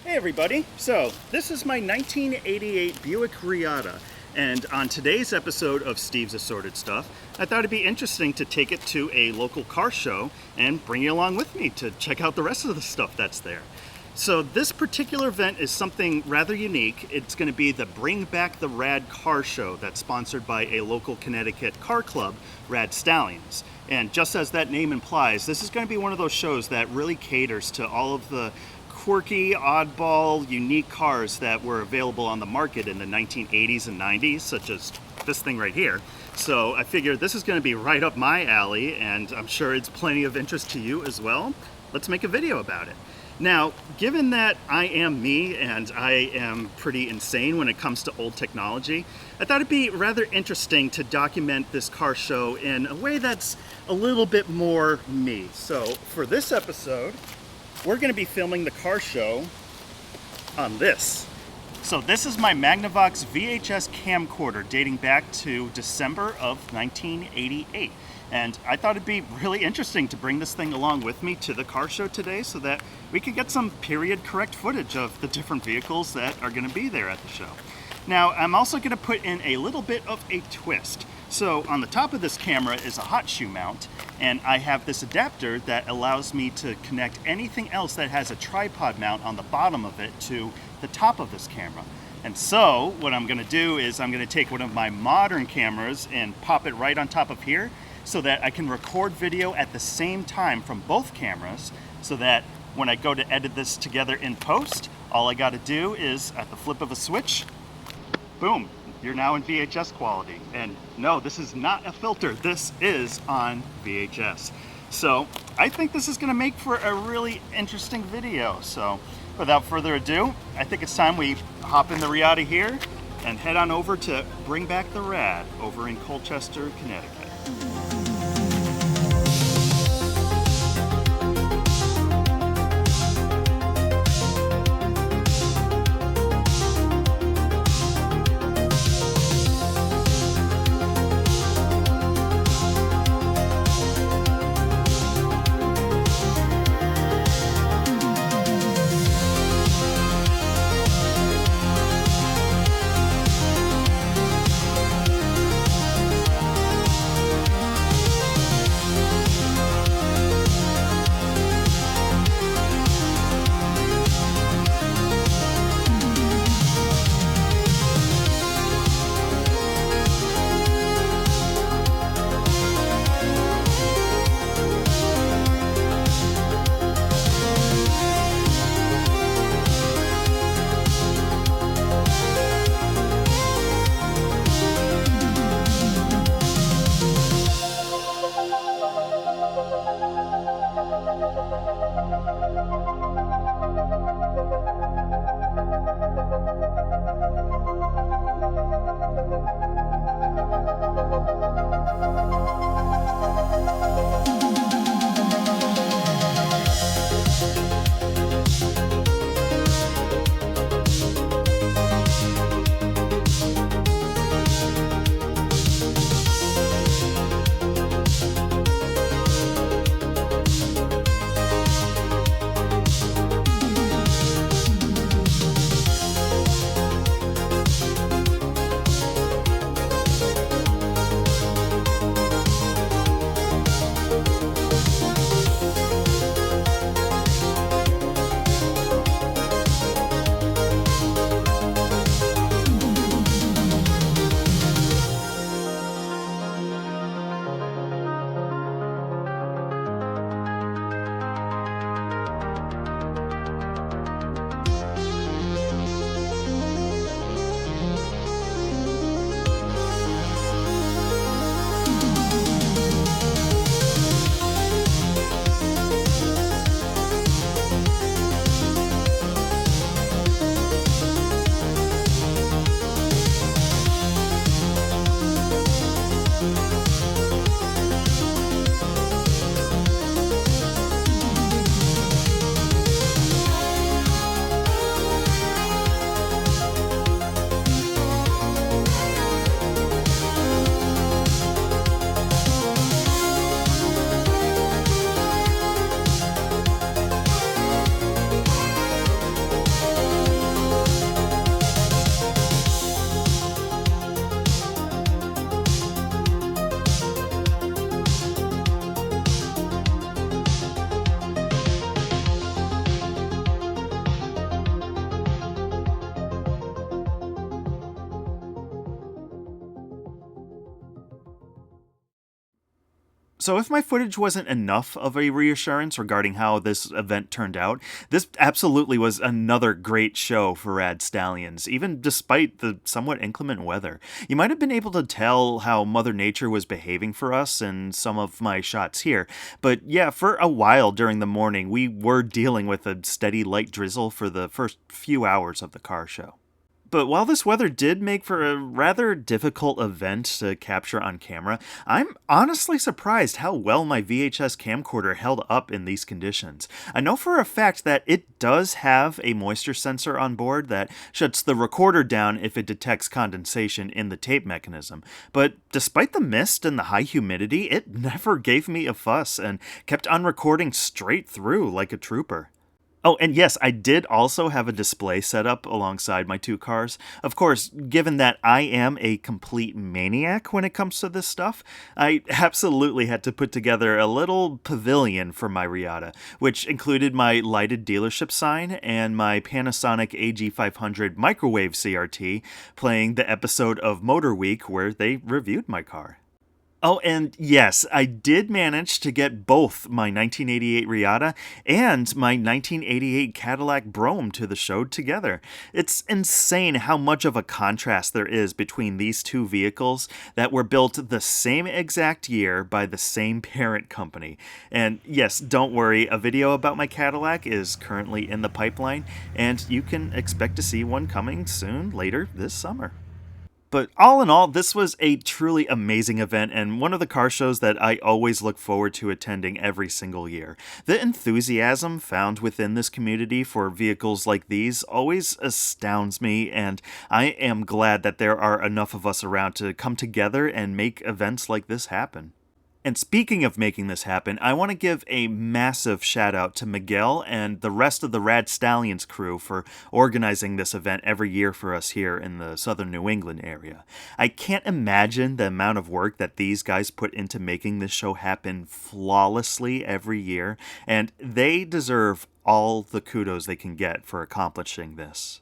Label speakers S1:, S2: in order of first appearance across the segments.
S1: Hey everybody, so this is my 1988 Buick Riata, and on today's episode of Steve's Assorted Stuff, I thought it'd be interesting to take it to a local car show and bring you along with me to check out the rest of the stuff that's there. So this particular event is something rather unique. It's going to be the Bring Back the Rad car show that's sponsored by a local Connecticut car club, Rad Stallions. And just as that name implies, this is going to be one of those shows that really caters to all of the quirky, oddball, unique cars that were available on the market in the 1980s and 90s, such as this thing right here. So I figured this is going to be right up my alley, and I'm sure it's plenty of interest to you as well. Let's make a video about it. Now, given that I am me and I am pretty insane when it comes to old technology, I thought it'd be rather interesting to document this car show in a way that's a little bit more me. So for this episode, we're going to be filming the car show on this. So this is my Magnavox VHS camcorder dating back to December of 1988. And I thought it'd be really interesting to bring this thing along with me to the car show today so that we could get some period correct footage of the different vehicles that are going to be there at the show. Now, I'm also going to put in a little bit of a twist. So on the top of this camera is a hot shoe mount, and I have this adapter that allows me to connect anything else that has a tripod mount on the bottom of it to the top of this camera. And so what I'm going to do is I'm going to take one of my modern cameras and pop it right on top of here so that I can record video at the same time from both cameras, so that when I go to edit this together in post, all I got to do is at the flip of a switch, boom, you're now in VHS quality. And no, this is not a filter, this is on VHS. So I think this is going to make for a really interesting video. So without further ado, I think it's time we hop in the Riata here and head on over to Bring Back the Rad over in Colchester, Connecticut. So if my footage wasn't enough of a reassurance regarding how this event turned out, this absolutely was another great show for Rad Stallions, even despite the somewhat inclement weather. You might have been able to tell how Mother Nature was behaving for us in some of my shots here, but yeah, for a while during the morning, we were dealing with a steady light drizzle for the first few hours of the car show. But while this weather did make for a rather difficult event to capture on camera, I'm honestly surprised how well my VHS camcorder held up in these conditions. I know for a fact that it does have a moisture sensor on board that shuts the recorder down if it detects condensation in the tape mechanism, but despite the mist and the high humidity, it never gave me a fuss and kept on recording straight through like a trooper. Oh, and yes, I did also have a display set up alongside my two cars. Of course, given that I am a complete maniac when it comes to this stuff, I absolutely had to put together a little pavilion for my Riata, which included my lighted dealership sign and my Panasonic AG500 microwave CRT playing the episode of Motor Week where they reviewed my car. Oh, and yes, I did manage to get both my 1988 Riata and my 1988 Cadillac Brougham to the show together. It's insane how much of a contrast there is between these two vehicles that were built the same exact year by the same parent company. And yes, don't worry, a video about my Cadillac is currently in the pipeline, and you can expect to see one coming soon later this summer. But all in all, this was a truly amazing event and one of the car shows that I always look forward to attending every single year. The enthusiasm found within this community for vehicles like these always astounds me, and I am glad that there are enough of us around to come together and make events like this happen. And speaking of making this happen, I want to give a massive shout out to Miguel and the rest of the Rad Stallions crew for organizing this event every year for us here in the southern New England area. I can't imagine the amount of work that these guys put into making this show happen flawlessly every year, and they deserve all the kudos they can get for accomplishing this.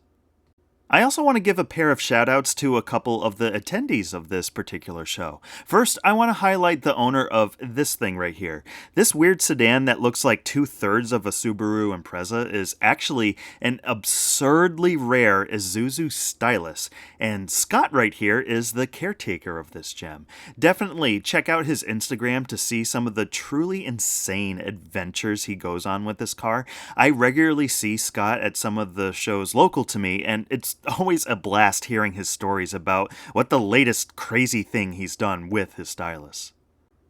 S1: I also want to give a pair of shoutouts to a couple of the attendees of this particular show. First, I want to highlight the owner of this thing right here. This weird sedan that looks like 2/3 of a Subaru Impreza is actually an absurdly rare Isuzu Stylus, and Scott right here is the caretaker of this gem. Definitely check out his Instagram to see some of the truly insane adventures he goes on with this car. I regularly see Scott at some of the shows local to me, and it's always a blast hearing his stories about what the latest crazy thing he's done with his stylus.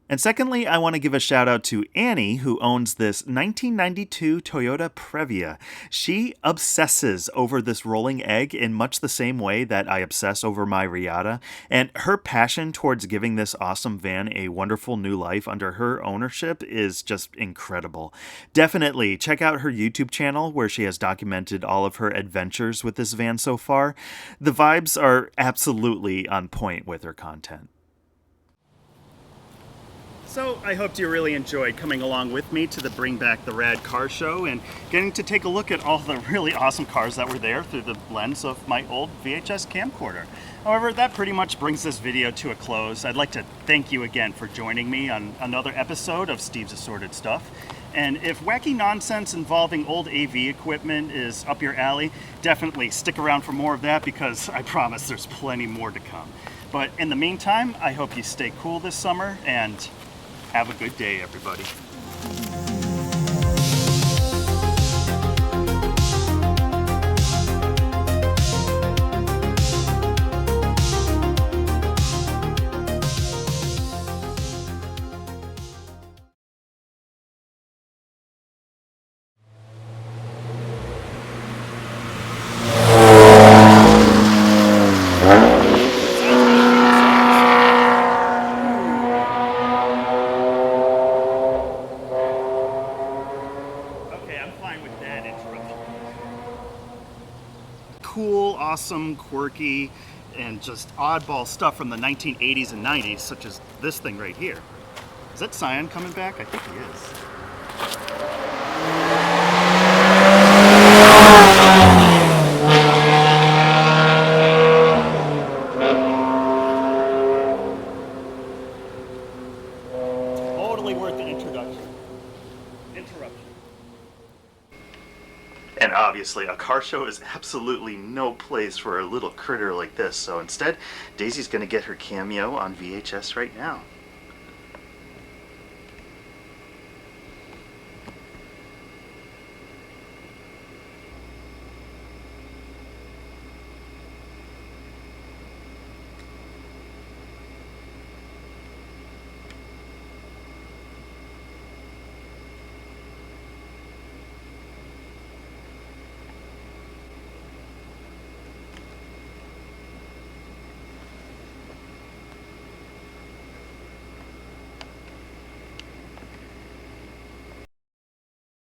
S1: And secondly, I want to give a shout out to Annie, who owns this 1992 Toyota Previa. She obsesses over this rolling egg in much the same way that I obsess over my Riata, and her passion towards giving this awesome van a wonderful new life under her ownership is just incredible. Definitely check out her YouTube channel where she has documented all of her adventures with this van so far. The vibes are absolutely on point with her content. So I hoped you really enjoyed coming along with me to the Bring Back the Rad car show and getting to take a look at all the really awesome cars that were there through the lens of my old VHS camcorder. However, that pretty much brings this video to a close. I'd like to thank you again for joining me on another episode of Steve's Assorted Stuff. And if wacky nonsense involving old AV equipment is up your alley, definitely stick around for more of that because I promise there's plenty more to come. But in the meantime, I hope you stay cool this summer and have a good day, everybody. Cool, awesome, quirky, and just oddball stuff from the 1980s and 90s, such as this thing right here. Is that Cyan coming back? I think he is. Totally And obviously, a car show is absolutely no place for a little critter like this, so instead, Daisy's gonna get her cameo on VHS right now.